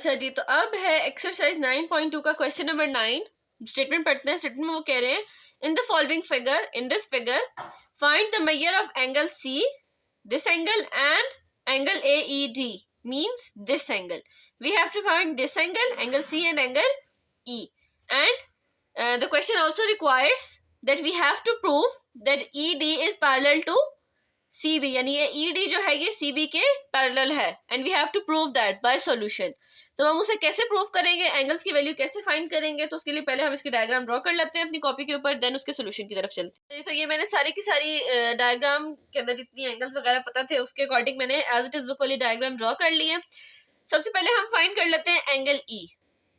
अच्छा जी, तो अब है एक्सरसाइज 9.2 का क्वेश्चन नंबर 9। स्टेटमेंट पढ़ते हैं। स्टेटमेंट में वो कह रहे हैं in the following figure, in this figure find the measure of angle C, this angle and angle AED means this angle. We have to find this angle C and angle E. And the question also requires that we have to prove that ED is parallel to CB, यानी ये ED जो है ये CB के parallel है and we have to prove that by solution. तो हम उसे कैसे प्रूव करेंगे, एंगल्स की वैल्यू कैसे फाइंड करेंगे, तो उसके लिए पहले हम इसकी डायग्राम ड्रॉ कर लेते हैं अपनी कॉपी के ऊपर, देन उसके सोल्यूशन की तरफ चलते हैं। तो ये मैंने सारी की सारी डायग्राम के अंदर जितनी एंगल्स वगैरह पता थे उसके अकॉर्डिंग मैंने एज इट इज बुक वाली डायग्राम ड्रॉ कर ली है। सबसे पहले हम फाइंड कर लेते हैं एंगल E,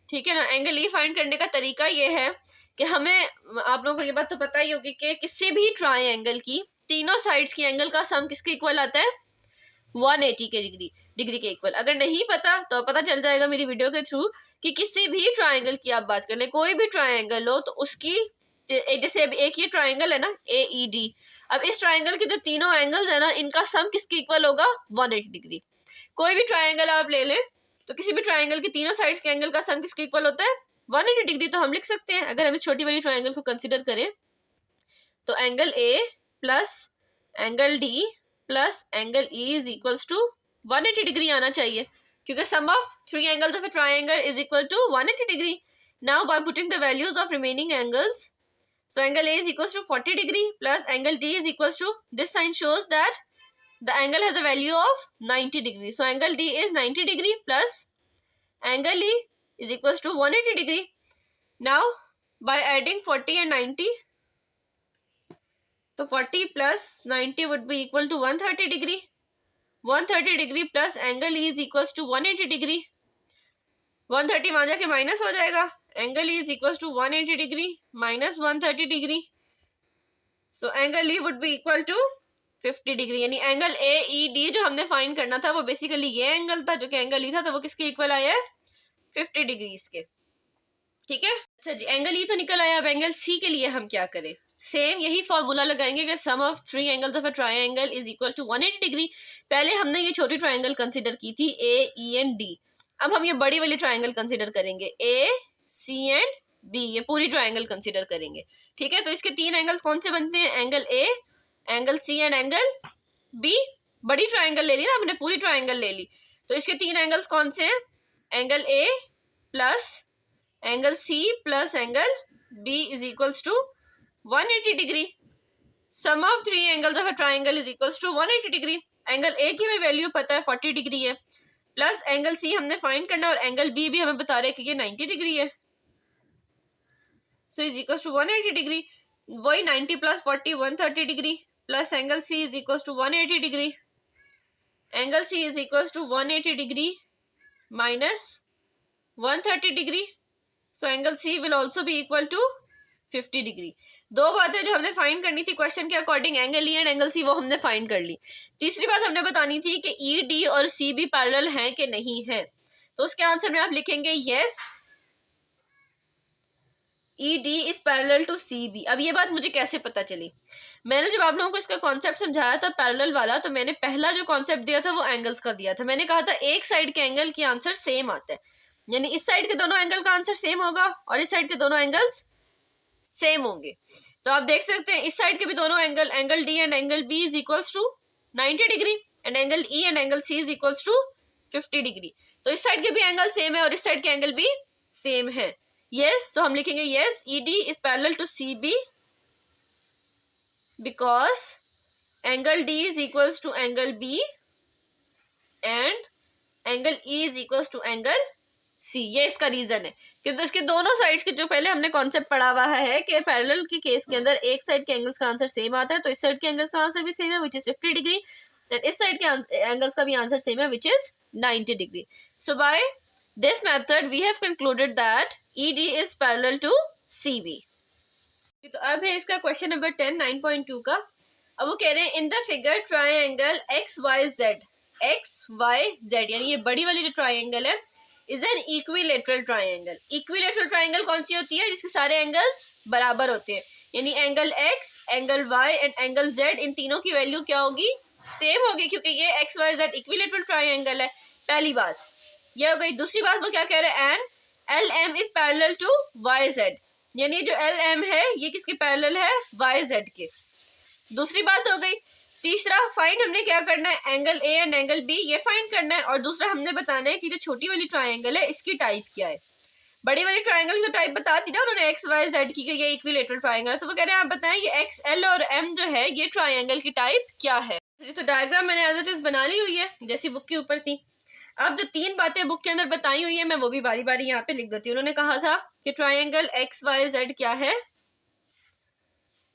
ठीक है ना। एंगल E फाइंड करने का तरीका ये है कि हमें, आप लोगों को ये बात तो पता ही होगी कि किसी भी ट्राइंगल की तीनों साइड्स की एंगल का सम किसके इक्वल आता है, 180 के डिग्री के इक्वल। अगर नहीं पता तो पता चल जाएगा मेरी वीडियो के थ्रू कि किसी भी ट्राइंगल की आप बात कर ले, कोई भी ट्राइंगल हो तो उसकी, जैसे अब एक ये ट्राइंगल है ना AED, अब इस ट्राइंगल के जो तीनों एंगल्स है ना इनका सम किसके इक्वल होगा, 180 डिग्री। कोई भी ट्राइंगल आप ले लें तो किसी भी ट्राइंगल की तीनों साइड्स के एंगल का सम किसके इक्वल होता है, 180 डिग्री। तो हम लिख सकते हैं, अगर हम इस छोटी वाली ट्राइंगल को कंसिडर करें तो angle A plus angle D plus angle E is equals to 180 degree आना चाहिए, क्योंकि sum of three angles of a triangle is equal to 180 degree. Now by putting the values of remaining angles, so angle A is equals to 40 degree plus angle D is equals to, this sign shows that the angle has a value of 90 degree, so angle D is 90 degree plus angle E is equals to 180 degree. Now by adding 40 and 90, तो 40 plus 90 would be equal to 130 degree. 130 degree plus angle E is equals to 180 degree. 130 वहां जाके minus हो जाएगा, angle E is equals to 180 degree minus 130 degree. So angle E would be equal to 50 degree, यानी angle AED जो हमने find करना था वो बेसिकली ये एंगल था जो कि एंगल E था, तो वो किसके इक्वल आया है, 50 डिग्री के, ठीक है। अच्छा जी, एंगल E तो निकल आया। अब एंगल C के लिए हम क्या करें, सेम यही फॉर्मूला लगाएंगे कि sum of three angles of a triangle is equal to 180 degree. पहले हमने ये छोटी ट्रायंगल कंसीडर की थी AE and D, अब हम ये बड़ी वाली ट्रायंगल कंसीडर करेंगे AC and B, ये पूरी ट्रायंगल कंसीडर करेंगे, ठीक है। तो इसके तीन एंगल्स कौन से बनते हैं, angle A, angle C and angle B। बड़ी ट्रायंगल ले ली ना हमने, पूरी ट्रायंगल ले ली, तो इसके तीन एंगल्स कौन से हैं, angle A plus angle C plus angle B is equals to 180 degree. Sum of three angles of a triangle is equals to 180 degree. Angle A की हमें वैल्यू पता है 40 डिग्री है, प्लस एंगल C हमने find करना और angle B भी हमें बता रहे हैं कि ये 90 डिग्री है, so is equals to 180 degree. वही 90 प्लस 40 130 degree plus angle C is equals to 180 degree, angle C is equals to 180 degree minus 130 degree, so angle C will also be equal to 50 degree. दो बातें जो हमने find करनी थी question के according, angle E and angle C, वो हमने find कर ली। तीसरी बात हमने बतानी थी कि ED और CB पैरेलल हैं कि नहीं है, तो उसके आंसर में आप लिखेंगे yes ED is parallel to CB। अब ये बात मुझे कैसे पता चली, मैंने जब आप लोगों को इसका कॉन्सेप्ट समझाया था पैरेलल वाला, तो मैंने पहला जो कॉन्सेप्ट दिया था वो एंगल्स का दिया था। मैंने कहा था एक साइड के एंगल की आंसर सेम आता है, यानी इस साइड के दोनों एंगल का आंसर सेम होगा और इस साइड के दोनों एंगल्स सेम होंगे। तो आप देख सकते हैं इस साइड के भी दोनों angle, angle D and angle B is equals to 90 degree and angle E and angle C is equals to 50 degree. तो इस साइड के भी एंगल सेम है और इस साइड के एंगल भी सेम है, यस। तो हम लिखेंगे yes ED is parallel to CB because angle D is equals to angle B and angle E is equals to angle C। ये इसका रीजन है कि तो इसके दोनों साइड्स के, जो पहले हमने कॉन्सेप्ट पढ़ा हुआ है कि पैरेलल की केस के अंदर एक साइड के एंगल्स का आंसर सेम आता है, तो इस साइड के एंगल्स का आंसर भी सेम है विच इज 50 डिग्री एंड इस साइड के एंगल्स का भी आंसर सेम है which is 90 degree. So by this method we have concluded that ED is parallel to CB। तो अब है इसका क्वेश्चन नंबर 10 9.2 का। अब वो कह रहे हैं in the figure triangle XYZ, यानी ये बड़ी वाली जो ट्रायंगल है is an equilateral triangle. Equilateral triangle कौन सी होती है, जिसके सारे एंगल्स बराबर होते हैं, यानी angle X, angle Y and angle Z, इन तीनों की वैल्यू क्या होगी, सेम होगी, क्योंकि ये XYZ इक्विलेटरल ट्रायंगल है। पहली बात। ये हो गई। दूसरी बात वो क्या कह रहे हैं, and L M is parallel to Y Z, यानी जो एल एम है ये किसके पैरेलल है, वाई जेड के। दूसरी बात हो गई। तीसरा फाइंड हमने क्या करना है, angle A and angle B, ये फाइंड करना है। और दूसरा हमने बताना है कि जो छोटी वाली ट्राइंगल है इसकी टाइप क्या है। बड़ी वाली ट्राइंगल की तो टाइप बता दी ना उन्होंने, एक्स वाई जेड की, ये इक्विलेटरल ट्राइंगल है। तो वो कह रहे हैं आप बताएं ये एक्स एल और एम जो है ये ट्राइंगल की टाइप क्या है। तो डायग्राम मैंने एज इट इज बना ली हुई है जैसी बुक के ऊपर थी। अब जो 3 बातें बुक के अंदर बताई हुई है मैं वो भी बारी बारी यहाँ पे लिख देती हूँ। उन्होंने कहा था कि ट्राइंगल एक्स वाई जेड क्या है,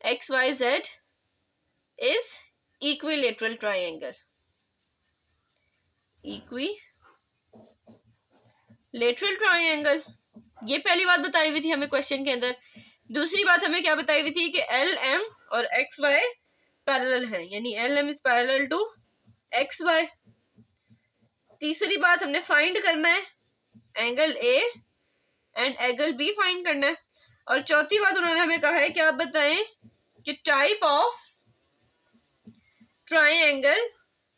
X Y Z is equilateral triangle, equilateral triangle, ये पहली बात बताई हुई थी हमें क्वेश्चन के अंदर। दूसरी बात हमें क्या बताई हुई थी कि एल एम और एक्स वाई पैरेलल है, यानी L M is parallel to X Y. तीसरी बात हमने फाइंड करना है angle A and angle B find करना है। और चौथी बात उन्होंने हमें कहा है कि आप बताएं कि type of triangle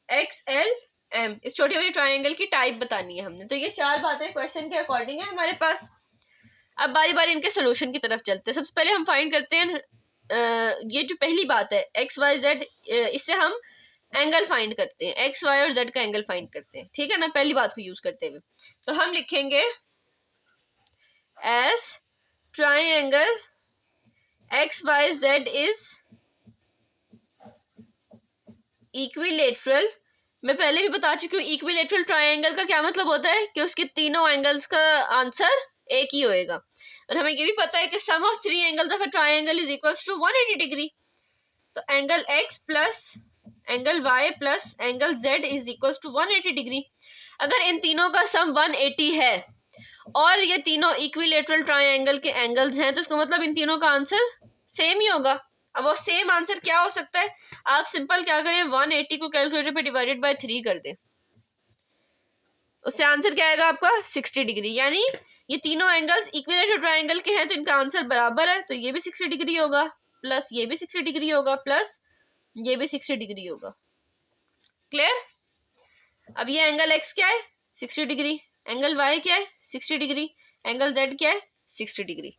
X L M, इस छोटी वाली ट्राइंगल की टाइप बतानी है हमने। तो ये 4 बातें क्वेश्चन के अकॉर्डिंग है हमारे पास। अब बारी बारी इनके सोल्यूशन की तरफ चलते हैं। सबसे पहले हम फाइंड करते हैं ये जो पहली बात है एक्स वाई जेड, इससे हम एंगल फाइंड करते हैं, एक्स वाई और जेड का एंगल फाइंड करते हैं, ठीक है ना, पहली बात को यूज करते हुए। तो हम लिखेंगे as triangle X Y Z is equilateral. मैं पहले भी बता चुकी हूँ इक्विलेटरल ट्राइंगल का क्या मतलब होता है कि उसके तीनों एंगल्स का आंसर एक ही होएगा। और हमें ये भी पता है कि sum of 3 angles of a triangle is equals to 180 degree. तो angle X plus angle Y plus angle Z is equals to 180 degree. अगर इन तीनों का सम 180 है और ये तीनों इक्विलेटरल ट्राइंगल के एंगल्स हैं तो इसका मतलब इन तीनों का आंसर सेम ही होगा। अब वो सेम आंसर क्या हो सकता है, आप सिंपल क्या करें 180 को कैलकुलेटर पे डिवाइडेड बाय 3 कर दें, उससे आंसर क्या आएगा आपका 60 डिग्री। यानी ये तीनों एंगल्स इक्विलेटरल ट्राइंगल के हैं तो इनका आंसर बराबर है, तो ये भी 60 डिग्री होगा प्लस ये भी 60 डिग्री होगा प्लस ये भी 60 डिग्री होगा। क्लियर। अब ये एंगल एक्स क्या है 60 डिग्री, एंगल वाई क्या है 60 डिग्री, एंगल जेड क्या है 60 डिग्री,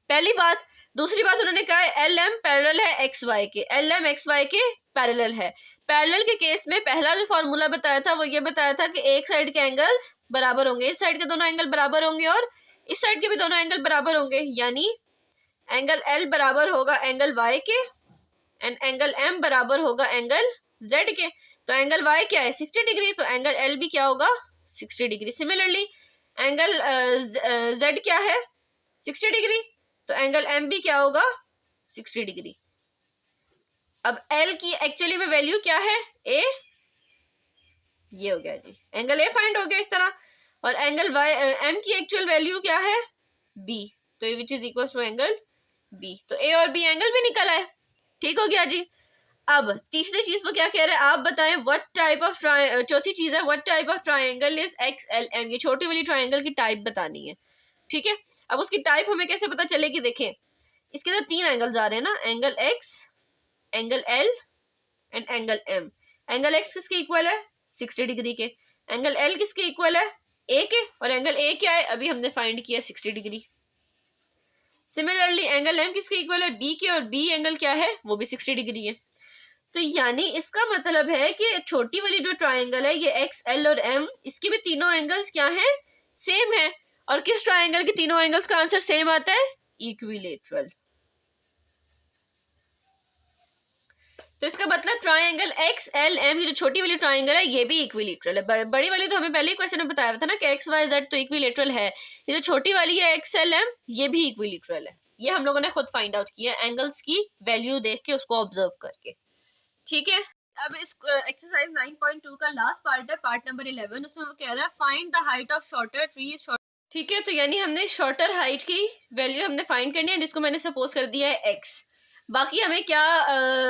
पहली बात। दूसरी बात उन्होंने कहा है एल एम पैरेलल है एक्स वाई के, एल एम एक्स वाई के पैरेलल है। पैरेलल के केस में पहला जो फॉर्मूला बताया था वो ये बताया था कि एक साइड के एंगल्स बराबर होंगे, इस साइड के दोनों एंगल बराबर होंगे और इस साइड के भी दोनों एंगल बराबर होंगे, यानी एंगल एल बराबर होगा एंगल वाई के एंड एंगल एम बराबर होगा एंगल जेड के। तो एंगल वाई क्या है 60 डिग्री, तो एंगल एल भी क्या होगा 60 डिग्री। सिमिलरली एंगल जेड क्या है 60 डिग्री, तो एंगल एम भी क्या होगा 60 डिग्री। अब एल की एक्चुअली में वैल्यू क्या है ए, ये हो गया जी, एंगल ए फाइंड हो गया इस तरह। और एंगल वाई एम की एक्चुअल वैल्यू क्या है बी, तो which is equal to angle B. तो ए और बी एंगल भी निकल आए, ठीक हो गया जी। अब तीसरी चीज वो क्या कह रहे हैं आप बताएं व्हाट टाइप ऑफ चौथी चीज है what type of triangle is X L M, ये छोटी वाली ट्राइंगल की टाइप बतानी है, ठीक है। अब उसकी टाइप हमें कैसे पता चलेगी, देखें इसके अंदर 3 एंगल्स आ रहे हैं ना, angle X, angle L and angle M. Angle X किसके इक्वल है 60 डिग्री के, एंगल एल किसके इक्वल है ए के, और एंगल ए क्या है अभी हमने फाइंड किया 60 डिग्री। सिमिलरली एंगल एम किसके इक्वल है बी के, और बी एंगल क्या है वो भी 60 डिग्री है। तो यानी इसका मतलब है कि छोटी वाली जो ट्राइंगल है ये एक्स एल और एम, इसके भी तीनों एंगल्स क्या हैं सेम है। और किस ट्राइंगल के तीनों एंगल्स का आंसर सेम आता है इक्विलेटरल। तो इसका मतलब ट्राइंगल एक्स एल एम, ये जो छोटी वाली ट्राइंगल है ये भी इक्विलेटरल है। बड़ी वाली तो हमें पहले ही क्वेश्चन में बताया था ना कि एक्स वाई जेड तो इक्विलेटरल है, ये जो छोटी वाली है एक्स एल एम ये भी इक्विलेटरल है। ये हम लोगों ने खुद फाइंड आउट किया एंगल्स की वैल्यू देख के, उसको ऑब्जर्व करके, ठीक है। अब इस एक्सरसाइज 9.2 का लास्ट पार्ट है, पार्ट नंबर 11, उसमें वो कह रहा है find the height of shorter tree, ठीक है। तो यानी हमने शॉर्टर हाइट की वैल्यू हमने फाइंड करनी है जिसको मैंने सपोज कर दिया है x। बाकी हमें क्या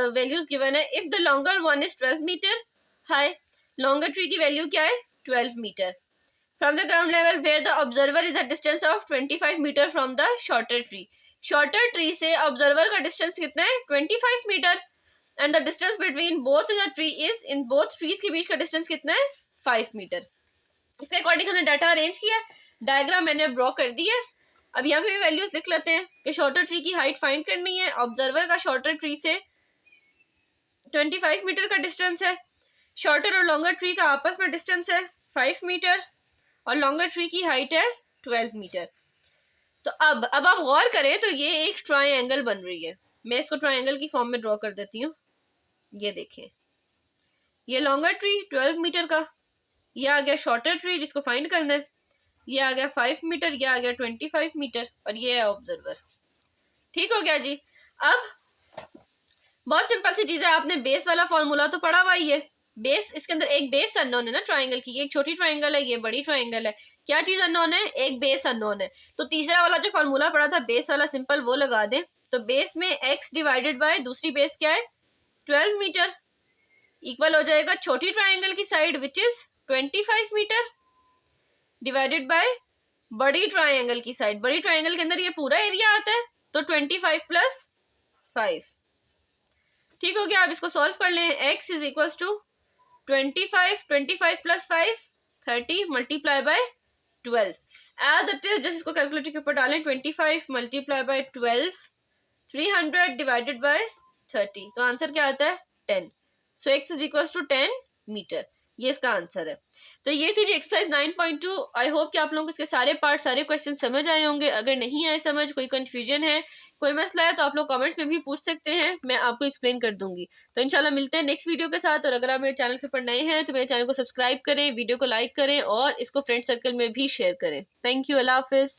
वैल्यूज गिवन है, if the longer one is 12 metre high, longer tree की वैल्यू क्या है 12 metre, from the ground level where the observer is a distance of 25 metre from the shorter tree, shorter tree से observer का distance कितना है 25 metre, and the distance between both the tree is, इन both trees के बीच का distance कितना है 5 मीटर। इसके अकॉर्डिंग हमने डाटा अरेंज किया, डायग्राम मैंने ड्रॉ कर दिया। अब यहाँ पे भी वैल्यूज लिख लेते हैं कि शॉर्टर ट्री की हाइट फाइंड करनी है। ऑब्जर्वर का शॉर्टर ट्री से 25 मीटर का डिस्टेंस है, शॉर्टर और लॉन्गर ट्री का आपस में डिस्टेंस है 5 मीटर, और लॉन्गर ट्री की हाइट है 12 मीटर। तो अब आप गौर करें तो ये एक ट्रायंगल बन रही है। मैं इसको ट्रायंगल की फॉर्म में ड्रॉ कर देती हूँ। ये देखें, ये लॉन्गर ट्री 12 मीटर का, ये आ गया शॉर्टर ट्री जिसको फाइंड करना है, ये आ गया 5 मीटर, ये आ गया 25 मीटर, और ये है ऑब्जर्वर। ठीक हो गया जी। अब बहुत सिंपल सी चीज है, आपने बेस वाला फॉर्मूला तो पढ़ा हुआ ही है। बेस, इसके अंदर एक बेस अननोन है ना ट्राइंगल की, एक छोटी ट्राइंगल है, ये बड़ी ट्राइंगल है। क्या चीज अननोन है? एक बेस अननोन है। तो तीसरा वाला जो फॉर्मूला पढ़ा था बेस वाला, सिंपल वो लगा दें। तो बेस में x डिवाइडेड बाय दूसरी बेस क्या है 12 मीटर, इक्वल हो जाएगा छोटी ट्राइंगल की side which is 25 metre divided by बड़ी ट्राइंगल की साइड। बड़ी ट्राइंगल के अंदर ये पूरा एरिया आता है, तो 25 प्लस 5। ठीक हो गया। आप इसको सॉल्व कर लें। x is equal to 25 plus 5 30 multiply by 12। As it is just इसको कैलकुलेटर के ऊपर डालें। 25 मल्टीप्लाई बाय 12 300 डिवाइडेड बाय 30, तो आंसर क्या आता है 10। So x is equal to 10 metre, ये इसका आंसर है। तो ये थी जी एक्सरसाइज 9.2। आई होप कि आप लोगों को इसके सारे पार्ट, सारे क्वेश्चन समझ आए होंगे। अगर नहीं आए समझ, कोई कंफ्यूजन है, कोई मसला है, तो आप लोग कमेंट्स में भी पूछ सकते हैं, मैं आपको एक्सप्लेन कर दूंगी। तो इंशाल्लाह मिलते हैं नेक्स्ट वीडियो के साथ। और अगर आप मेरे चैनल के ऊपर नए हैं तो मेरे चैनल को सब्सक्राइब करें, वीडियो को लाइक करें और इसको फ्रेंड सर्कल में भी शेयर करें। Thank you, Allah Hafiz.